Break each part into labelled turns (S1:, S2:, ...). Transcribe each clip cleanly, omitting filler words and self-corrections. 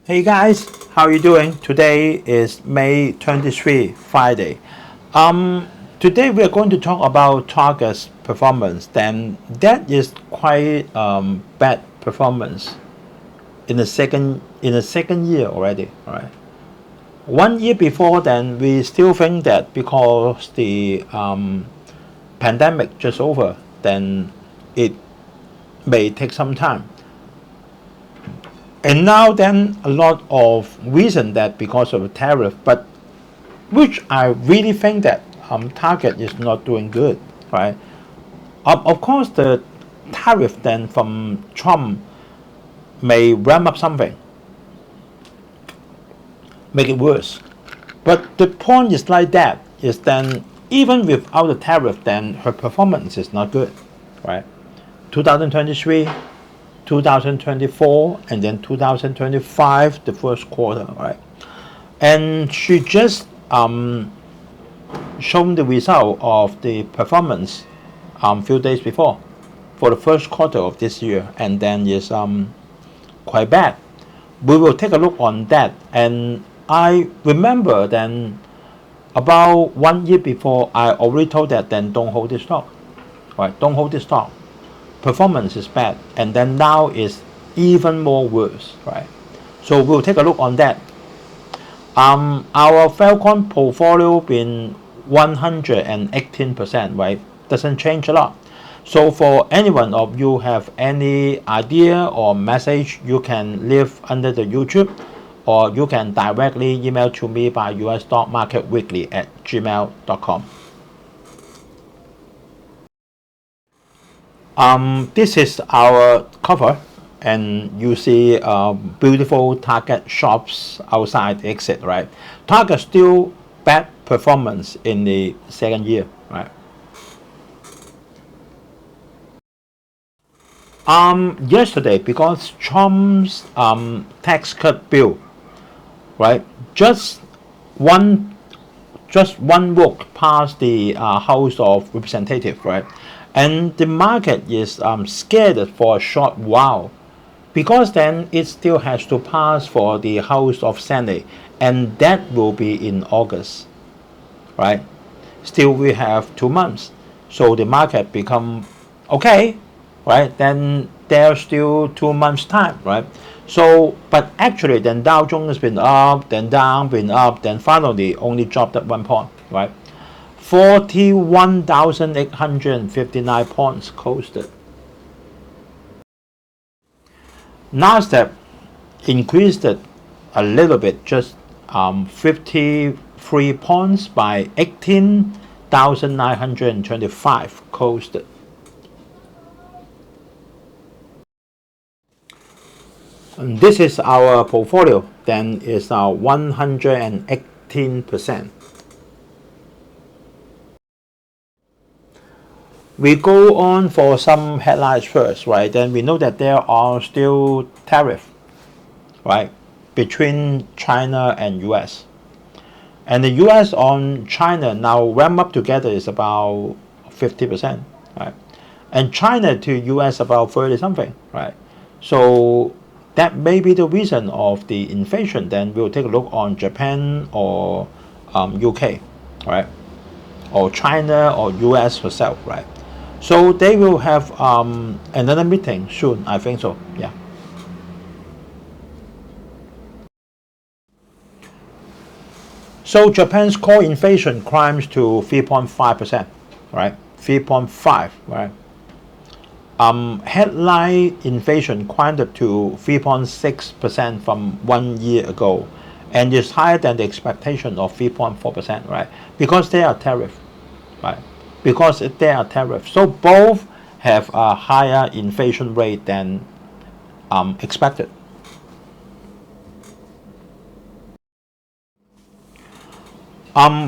S1: Hey guys, how are you doing? Today is May 23, Friday. Um, Today we are going to talk about Target's performance. Then that is quite bad performance in the second year already. All right. 1 year before, then we still think that because the pandemic just over, then it may take some time. And now then a lot of reason that because of the tariff, but which I really think that Target is not doing good, right? Of course, the tariff then from Trump may ramp up something, make it worse. But the point is like that is then even without the tariff, then her performance is not good, right? 2023, 2024, and then 2025, the first quarter, right? And she just shown the result of the performance few days before for the first quarter of this year, and then is quite bad. We will take a look on that. And I remember then about 1 year before, I already told that then don't hold this stock, right? Don't hold this stock. Performance is bad, and then now is even more worse, right? So we'll take a look on that. Our Falcon portfolio been 118%, right? Doesn't change a lot. So for anyone of you have any idea or message, you can leave under the YouTube, or you can directly email to me by sstockmarketweekly@gmail.com. This is our cover, and you see beautiful Target shops outside exit, right? Target still bad performance in the second year, right? Yesterday, because Trump's tax cut bill, right? Just one one vote passed the House of Representatives, right? And the market is scared for a short while, because then it still has to pass for the House of Senate, and that will be in August, right? Still we have 2 months, so the market become okay, right? Then there's still 2 months time, right? So but actually then Dow Jones has been up, then down, been up, then finally only dropped at 1 point, right? 41,859 points closed. Nasdaq increased it a little bit, just 53 points by 18,925 closed. And this is our portfolio, then is 118%. We go on for some headlines first, right? Then we know that there are still tariffs, right, between China and US. And the US on China now ramp up together is about 50%, right? And China to US about 30 something, right? So that may be the reason of the inflation. Then we'll take a look on Japan or UK, right? Or China or US herself, right? So they will have another meeting soon, I think so, yeah. So Japan's core inflation climbs to 3.5%, right? 3.5, right? Headline inflation climbed up to 3.6% from 1 year ago, and is higher than the expectation of 3.4%, right? Because they are tariff, right? Because they are tariff. So both have a higher inflation rate than expected.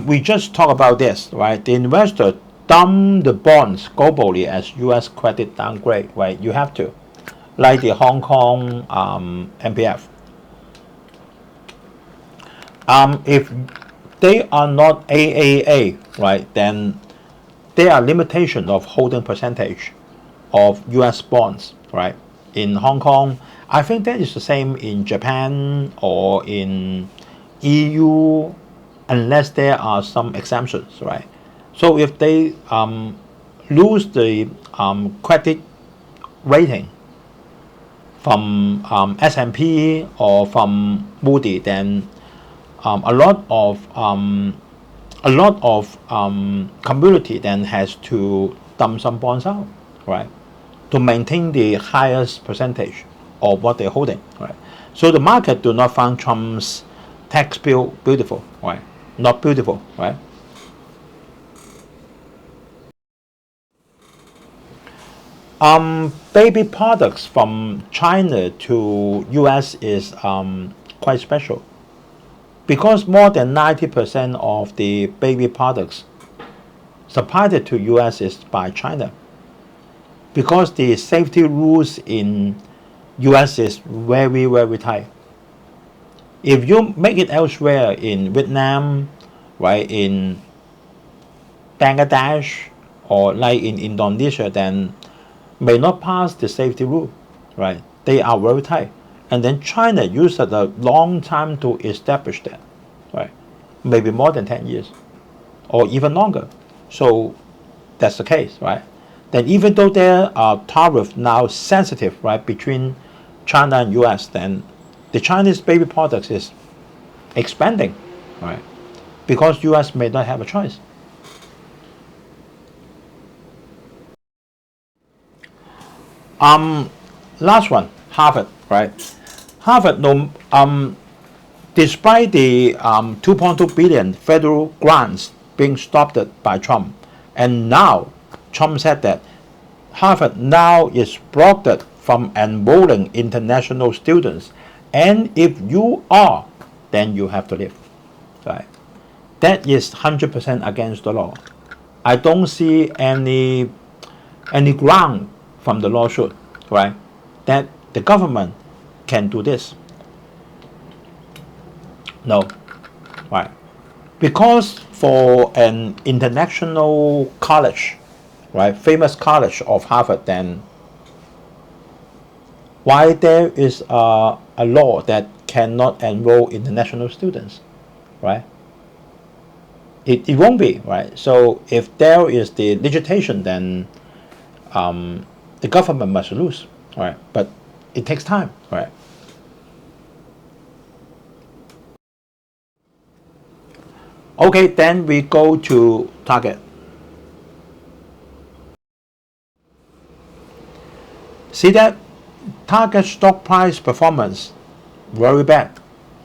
S1: We just talked about this, right? The investor dump the bonds globally as U.S. credit downgrade, right? You have to, like the Hong Kong MPF. If they are not AAA, right, then there are limitations of holding percentage of U.S. bonds, right? in Hong Kong. I think that is the same in Japan or in EU, unless there are some exemptions, right? So if they lose the credit rating from S&P or from Moody, then a lot of community then has to dump some bonds out, right, to maintain the highest percentage of what they're holding, right? So the market do not find Trump's tax bill beautiful, right? Not beautiful, right? Baby products from China to US is quite special because more than 90% of the baby products supplied to US is by China, because the safety rules in US is very, very tight. If you make it elsewhere in Vietnam, right, in Bangladesh, or like in Indonesia, then may not pass the safety rule, right? They are very tight. And then China used a long time to establish that, right? Maybe more than 10 years or even longer. So that's the case, right? Then even though there are tariff now sensitive, right, between China and US, then the Chinese baby products is expanding, right? Because US may not have a choice. Last one, Harvard, right? Harvard, no, despite the 2.2 billion federal grants being stopped by Trump, and now Trump said that Harvard now is blocked from enrolling international students, and if you are, then you have to leave, right? That is 100% against the law. I don't see any ground from the lawsuit, right, that the government can do this. No, right? Because for an international college, right, famous college of Harvard, then why there is a law that cannot enroll international students, right? It won't be, right? So if there is the legislation, then the government must lose, right? But it takes time, right? Okay, then we go to Target. See that Target stock price performance very bad,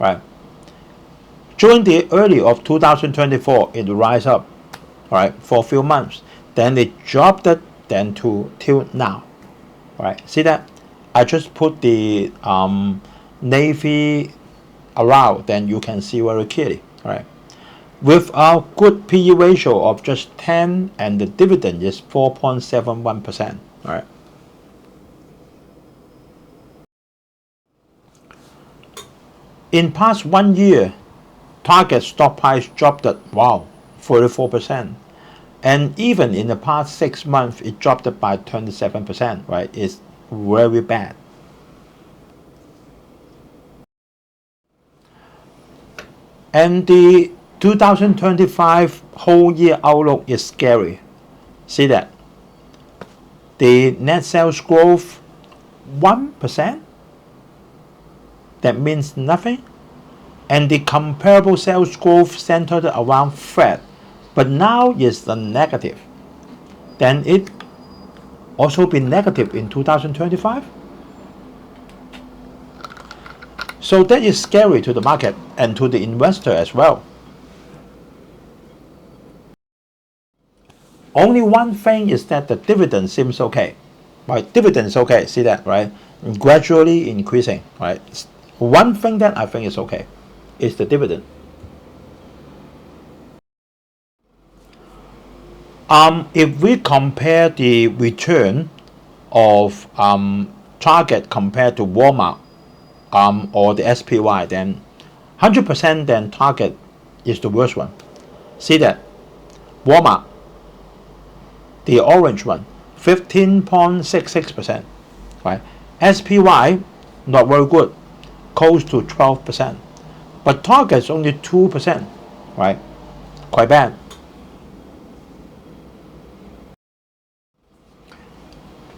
S1: right? During the early of 2024, it rise up, right, for a few months. Then it dropped it, then till now, right? See that? I just put the navy around, then you can see very clearly, right? With a good PE ratio of just 10 and the dividend is 4.71%, right? In past 1 year, Target stock price dropped at, wow, 44%. And even in the past 6 months, it dropped it by 27%, right? It's very bad. And the 2025 whole year outlook is scary. See that? The net sales growth 1%. That means nothing. And the comparable sales growth centered around flat, but now is the negative. Then it also be negative in 2025. So that is scary to the market and to the investor as well. Only one thing is that the dividend seems okay, right? Dividend is okay, see that, right? Gradually increasing, right? One thing that I think is okay is the dividend. If we compare the return of Target compared to Walmart or the SPY, then 100% then Target is the worst one. See that? Walmart, the orange one, 15.66%, right? SPY, not very good, close to 12%. But Target's only 2%, right? Quite bad.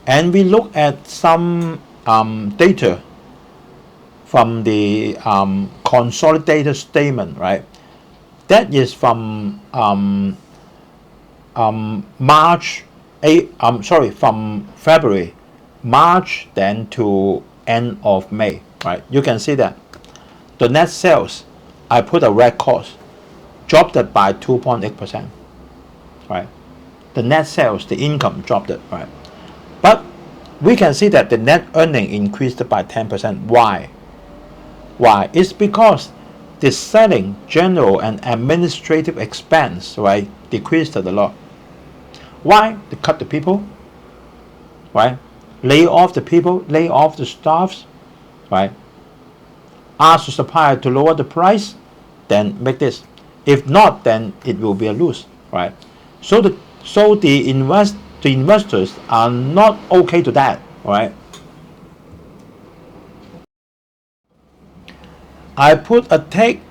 S1: And we look at some data from the consolidated statement, right? That is from from February, March, then to end of May, right? You can see that the net sales, I put a red cross, dropped it by 2.8%, right? The net sales, the income dropped it, right? But we can see that the net earning increased by 10%. Why? Why? It's because the selling, general, and administrative expense, right, decreased a lot. Why? They cut the people, right? Lay off the people, lay off the staffs, right? Ask the supplier to lower the price, then make this. If not, then it will be a lose, right? So the investors are not okay to that, right? I put a take,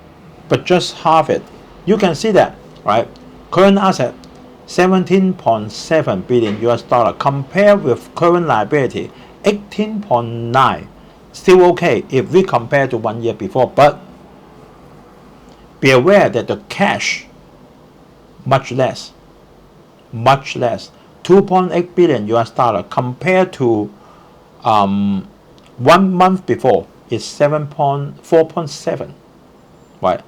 S1: but just half it. You can see that, right? Current asset, 17.7 billion US dollar, compared with current liability, 18.9. Still okay if we compare to 1 year before, but be aware that the cash, much less, 2.8 billion US dollar compared to 1 month before is 4.7, right?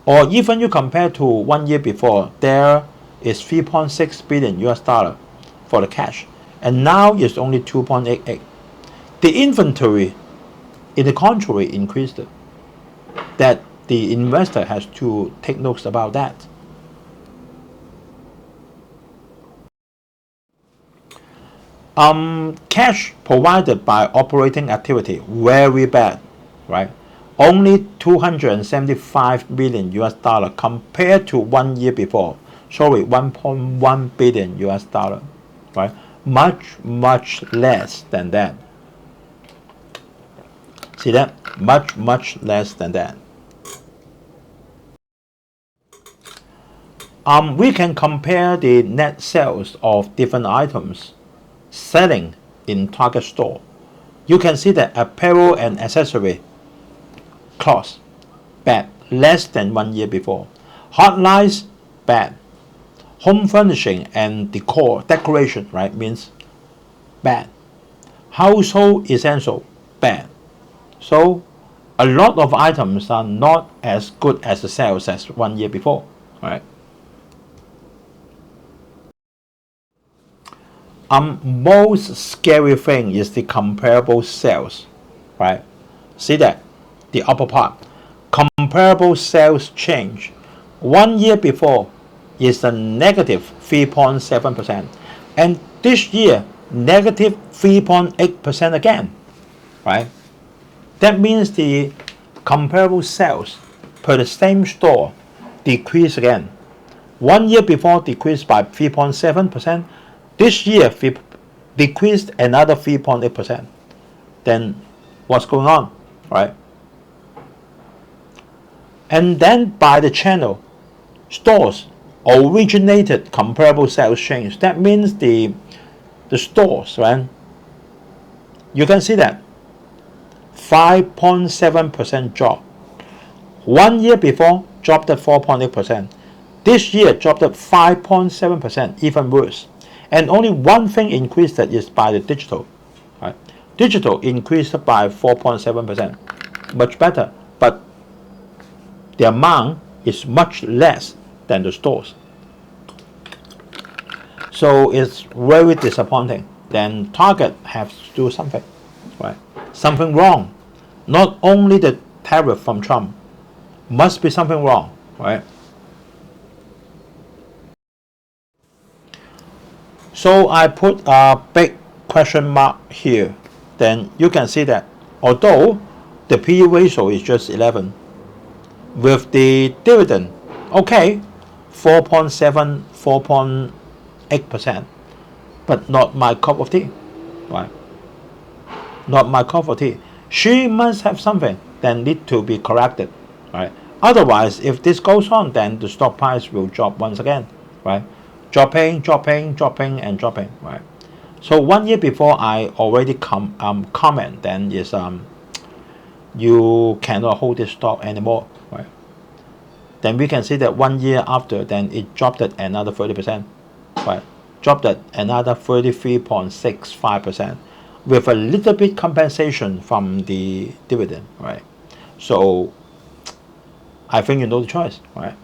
S1: Or even you compare to 1 year before, there is 3.6 billion US dollar for the cash, and now it's only 2.88. The inventory, in the contrary, increased. That the investor has to take notes about that. Cash provided by operating activity, very bad, right? Only 275 million US dollar compared to 1 year before. Sorry, 1.1 billion US dollar, right? Much less than that. See that? Much less than that. We can compare the net sales of different items selling in Target store. You can see that apparel and accessory, clothes, bad, less than 1 year before. Hot lines, bad. Home furnishing and decoration, right, means bad. Household essential, bad. So a lot of items are not as good as the sales as 1 year before, right? Most scary thing is the comparable sales, right? See that, the upper part, comparable sales change. 1 year before is a negative 3.7%, and this year negative 3.8% again, right? That means the comparable sales per the same store decrease again. 1 year before decreased by 3.7%. This year decreased another 3.8%. Then what's going on, right? And then by the channel, stores originated comparable sales change. That means the stores, right? You can see that 5.7% drop. 1 year before dropped at 4.8%. This year dropped at 5.7%, even worse. And only one thing increased, that is by the digital, right? Digital increased by 4.7%, much better, but the amount is much less than the stores. So it's very disappointing. Then Target has to do something, right? Something wrong. Not only the tariff from Trump, must be something wrong, right? So I put a big question mark here. Then you can see that although the PE ratio is just 11, with the dividend, okay, 4.7, 4.8%, but not my cup of tea, right? not my cup of tea. She must have something that need to be corrected, right? Otherwise, if this goes on, then the stock price will drop once again, right? Dropping, and dropping, right? So 1 year before, I already comment then is you cannot hold this stock anymore, right? Then we can see that 1 year after, then it dropped at another 30%, right? Dropped at another 33.65% with a little bit compensation from the dividend, right? So I think you know the choice, right?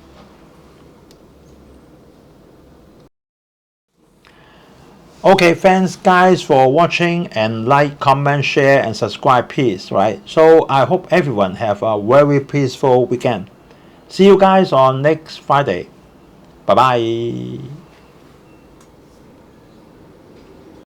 S1: Okay, thanks guys for watching, and like, comment, share, and subscribe, please, right? So I hope everyone have a very peaceful weekend. See you guys on next Friday. Bye bye.